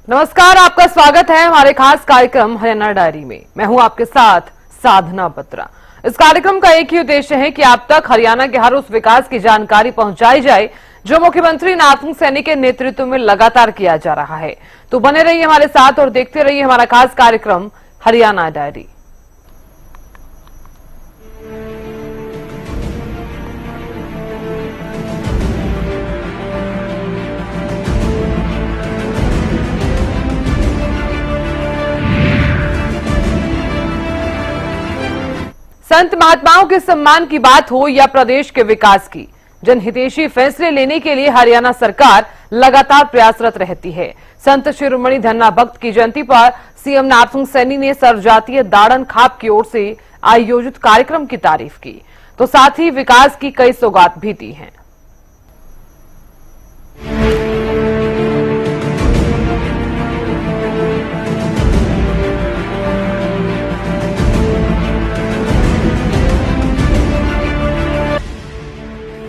नमस्कार, आपका स्वागत है हमारे खास कार्यक्रम हरियाणा डायरी में। मैं हूं आपके साथ साधना बत्रा। इस कार्यक्रम का एक ही उद्देश्य है कि आप तक हरियाणा के हर उस विकास की जानकारी पहुंचाई जाए जो मुख्यमंत्री नाथुंग सैनी के नेतृत्व में लगातार किया जा रहा है। तो बने रहिए हमारे साथ और देखते रहिए हमारा खास कार्यक्रम हरियाणा डायरी। संत महात्माओं के सम्मान की बात हो या प्रदेश के विकास की, जनहितैषी फैसले लेने के लिए हरियाणा सरकार लगातार प्रयासरत रहती है। संत शिरोमणि धन्ना भक्त की जयंती पर सीएम नाथुंग सैनी ने सर्वजातीय दाड़न खाप की ओर से आयोजित कार्यक्रम की तारीफ की, तो साथ ही विकास की कई सौगात भी दी हैं।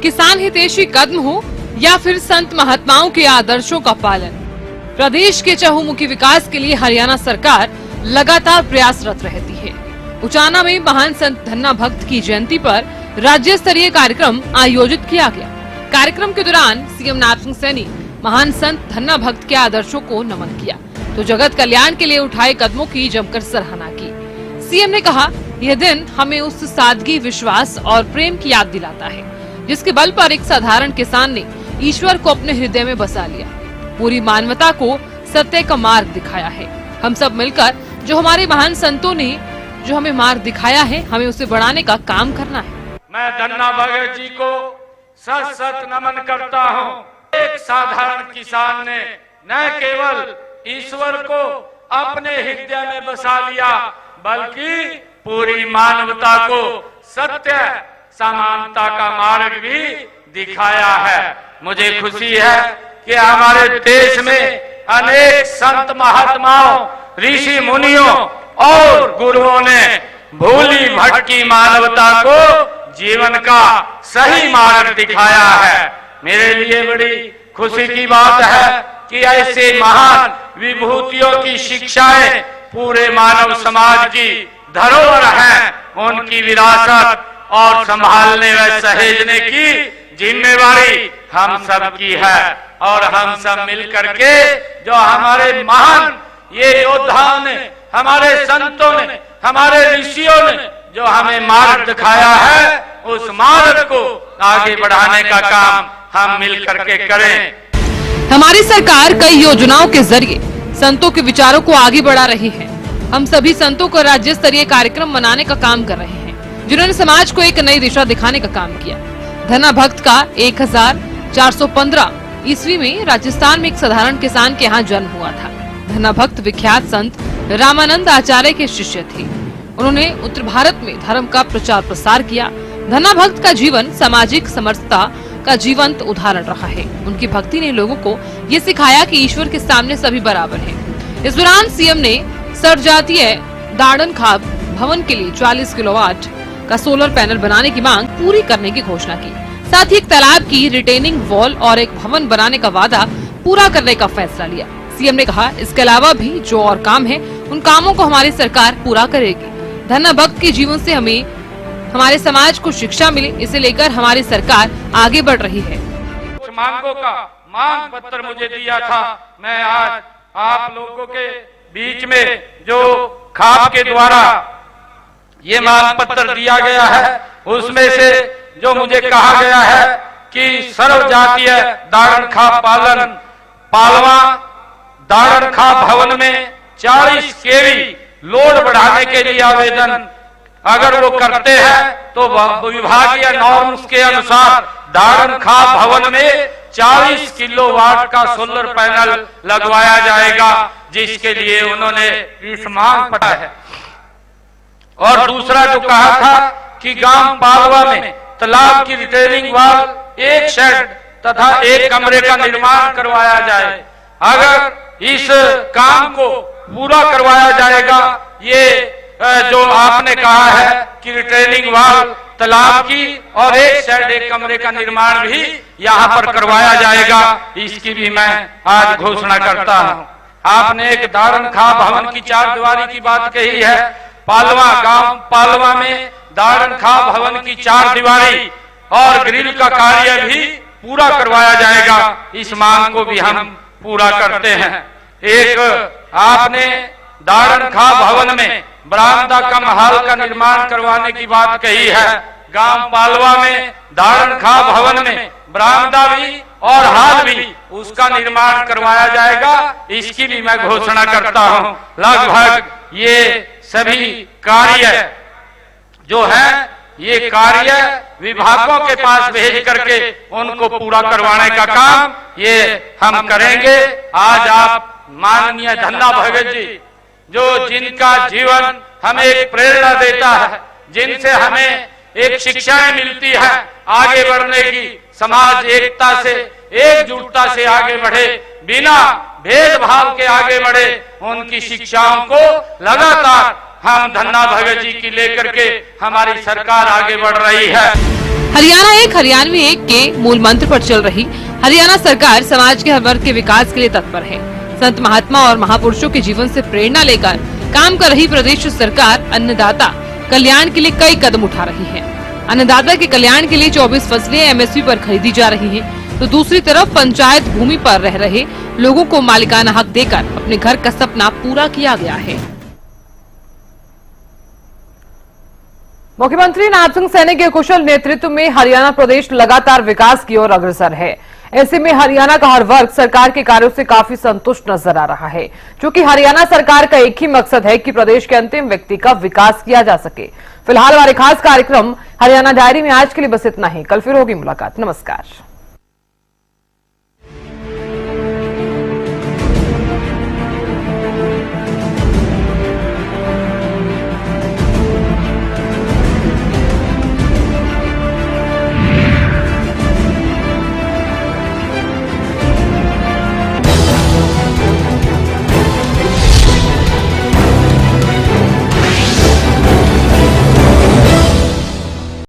किसान हितैषी कदम हो या फिर संत महात्माओं के आदर्शों का पालन, प्रदेश के चहुमुखी विकास के लिए हरियाणा सरकार लगातार प्रयासरत रहती है। उचाना में महान संत धन्ना भक्त की जयंती पर राज्य स्तरीय कार्यक्रम आयोजित किया गया। कार्यक्रम के दौरान सीएम नाथुंग सैनी महान संत धन्ना भक्त के आदर्शों को नमन किया, तो जगत कल्याण के लिए उठाए कदमों की जमकर सराहना की। सीएम ने कहा, यह दिन हमें उस सादगी, विश्वास और प्रेम की याद दिलाता है जिसके बल पर एक साधारण किसान ने ईश्वर को अपने हृदय में बसा लिया, पूरी मानवता को सत्य का मार्ग दिखाया है। हम सब मिलकर जो हमारे महान संतों ने जो हमें मार्ग दिखाया है, हमें उसे बढ़ाने का काम करना है। मैं धन्ना भगत जी को सत सत नमन करता हूँ। एक साधारण किसान ने न केवल ईश्वर को अपने हृदय में बसा लिया, बल्कि पूरी मानवता को सत्य समानता का मार्ग भी दिखाया है। मुझे खुशी है कि हमारे देश में अनेक संत महात्माओं, ऋषि मुनियों और गुरुओं ने भूली भटकी मानवता को जीवन का सही मार्ग दिखाया है। मेरे लिए बड़ी खुशी की बात है कि ऐसे महान विभूतियों की शिक्षाएं पूरे मानव समाज की धरोहर हैं। उनकी विरासत और संभालने व सहेजने की जिम्मेवारी हम सब की है और हम सब मिलकर के जो हमारे महान ये योद्धाओं ने, हमारे संतों ने, हमारे ऋषियों ने जो हमें मार्ग दिखाया है, उस मार्ग को आगे बढ़ाने का काम हम मिलकर के करें। हमारी सरकार कई योजनाओं के जरिए संतों के विचारों को आगे बढ़ा रही है। हम सभी संतों को राज्य स्तरीय कार्यक्रम मनाने का काम कर रहे हैं जिन्होंने समाज को एक नई दिशा दिखाने का काम किया। धन्ना भक्त का 1415 ईस्वी में राजस्थान में एक साधारण किसान के यहाँ जन्म हुआ था। धन्ना भक्त विख्यात संत रामानंद आचार्य के शिष्य थे। उन्होंने उत्तर भारत में धर्म का प्रचार प्रसार किया। धन्ना भक्त का जीवन सामाजिक समरसता का जीवंत उदाहरण रहा है। उनकी भक्ति ने लोगों को ये सिखाया कि ईश्वर के सामने सभी बराबर हैं। इस दौरान सीएम ने सर्वजातीय दाड़न खाप भवन के लिए 40 किलोवाट का सोलर पैनल बनाने की मांग पूरी करने की घोषणा की। साथ ही एक तालाब की रिटेनिंग वॉल और एक भवन बनाने का वादा पूरा करने का फैसला लिया। सीएम ने कहा, इसके अलावा भी जो और काम है उन कामों को हमारी सरकार पूरा करेगी। धन्ना भक्त के जीवन से हमें हमारे समाज को शिक्षा मिले, इसे लेकर हमारी सरकार आगे बढ़ रही है। कुछ मांगों का मांग पत्र मुझे दिया था। मैं आज आप लोगों के बीच में जो खाप के द्वारा ये मांग पत्र दिया गया है, उसमें से जो मुझे कहा गया है कि सर्व जातीय दाड़न खाप पालवा दाड़न खाप भवन में 40 केवी लोड बढ़ाने के लिए आवेदन अगर वो करते हैं तो विभागीय नॉर्म्स के अनुसार दाड़न खाप भवन में 40 किलोवाट का सोलर पैनल लगवाया जाएगा, जिसके लिए उन्होंने इस मांग पत्र है। और दूसरा जो कहा था कि गांव पालवा में तालाब की रिटेनिंग वॉल, एक शेड तथा एक कमरे का निर्माण करवाया जाए। अगर इस काम को पूरा करवाया जाएगा, ये जो आपने कहा है कि रिटेनिंग वॉल, तालाब की और एक शेड, एक कमरे का निर्माण भी यहाँ पर करवाया जाएगा, इसकी भी मैं आज घोषणा करता हूँ। आपने एक दारण खां भवन की 4 दीवारी की बात कही है। पालवा गांव पालवा में दारण खां भवन की 4 दीवारी और ग्रिल का कार्य भी पूरा करवाया जाएगा। इस मांग को भी हम पूरा करते हैं। एक आपने दारण खां भवन में बरामदा कम हाल का निर्माण करवाने की बात कही है। गांव पालवा में दारण खां भवन में बरामदा भी और हाल भी उसका निर्माण करवाया जाएगा। इसकी भी मैं घोषणा करता हूं। लगभग ये सभी कार्य जो है ये कार्य विभागों के पास भेज करके उनको पूरा करवाने का काम ये हम करेंगे। आज आप माननीय धन्ना भगत जी जो जिनका जीवन हमें एक प्रेरणा देता है, जिनसे हमें एक शिक्षाएं मिलती है आगे बढ़ने की, समाज एकता से एकजुटता से आगे बढ़े, बिना भेदभाव के आगे बढ़े, उनकी शिक्षाओं को लगातार हम धन्ना भगत जी की लेकर के हमारी सरकार आगे बढ़ रही है। हरियाणा एक हरियाणवी एक के मूल मंत्र पर चल रही हरियाणा सरकार समाज के हर वर्ग के विकास के लिए तत्पर है। संत महात्मा और महापुरुषों के जीवन से प्रेरणा लेकर काम कर रही प्रदेश सरकार अन्नदाता कल्याण के लिए कई कदम उठा रही है। अन्नदाता के कल्याण के लिए 24 फसलें एमएसपी पर खरीदी जा रही हैं, तो दूसरी तरफ पंचायत भूमि पर रह रहे लोगों को मालिकाना हक देकर अपने घर का सपना पूरा किया गया है। मुख्यमंत्री नायब सिंह सैनी के कुशल नेतृत्व में हरियाणा प्रदेश लगातार विकास की ओर अग्रसर है। ऐसे में हरियाणा का हर वर्ग सरकार के कार्यों से काफी संतुष्ट नजर आ रहा है, क्योंकि हरियाणा सरकार का एक ही मकसद है कि प्रदेश के अंतिम व्यक्ति का विकास किया जा सके। फिलहाल हमारे खास कार्यक्रम हरियाणा डायरी में आज के लिए बस इतना ही। कल फिर होगी मुलाकात। नमस्कार।